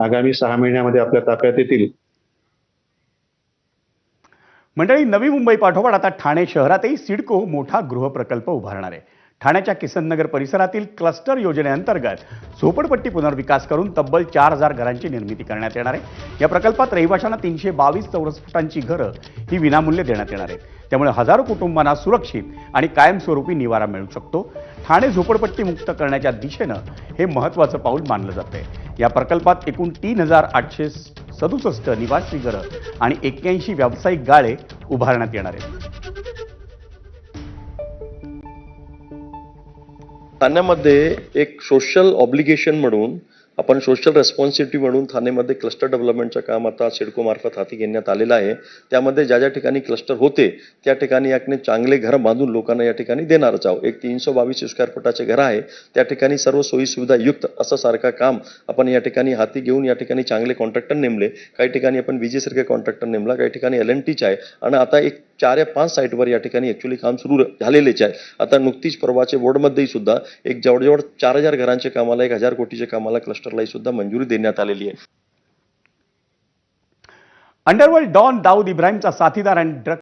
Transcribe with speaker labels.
Speaker 1: आगामी 6 महिन्यामध्ये आपल्या ताफ्यात येतील.
Speaker 2: मंडळी, नवी मुंबई पाठोपाठ आता ठाणे शहरातही सिडको मोठा गृहप्रकल्प उभारणार आहे. ठाण्याच्या किसननगर परिसरातील क्लस्टर योजनेअंतर्गत झोपडपट्टी पुनर्विकास करून तब्बल 4,000 घरांची निर्मिती करण्यात येणार आहे. या प्रकल्पात रहिवाशांना 322 चौरस फुटांची घरं ही विनामूल्य देण्यात येणार आहेत. त्यामुळे हजारो कुटुंबांना सुरक्षित आणि कायमस्वरूपी निवारा मिळू शकतो. ठाणे झोपडपट्टी मुक्त करण्याच्या दिशेनं हे महत्त्वाचं पाऊल मानलं जातंय. या प्रकल्पात एकूण 3,867 निवासी घरं आणि 81 व्यावसायिक गाळे उभारण्यात येणार आहेत.
Speaker 3: ठाण्यामध्ये एक सोशल ऑब्लिगेशन म्हणून आपण सोशल रेस्पॉन्सिबिलिटी म्हणून ठाण्यामध्ये क्लस्टर डेव्हलपमेंटचं काम आता सिडको मार्फत हाती घेण्यात आलेलं आहे. त्यामध्ये ज्या ज्या ठिकाणी क्लस्टर होते त्या ठिकाणी याकडे चांगले घर बांधून लोकांना या ठिकाणी देणारच आहोत. एक 322 स्क्वेअर फुटाचे घर आहे, त्या ठिकाणी सर्व सोयी सुविधा युक्त असं सारखं काम आपण या ठिकाणी हाती घेऊन या ठिकाणी चांगले कॉन्ट्रॅक्टर नेमले. काही ठिकाणी आपण विजेसारखे कॉन्ट्रॅक्टर नेमला, काही ठिकाणी L&Tचे आहे आणि आता एक 4 या 5 साईटवर या ठिकाणी ॲक्च्युली काम सुरू झालेलेच आहे. आता नुकतीच परवाचे बोर्डमध्येही सुद्धा एक जवळजवळ 4,000 घरांचे कामाला 1,000 कोटीचे कामाला क्लस्टरलाही सुद्धा मंजुरी देण्यात आलेली आहे.
Speaker 2: अंडरवर्ल्ड डॉन दाऊद इब्राहिमचा साथीदार आणि ड्रग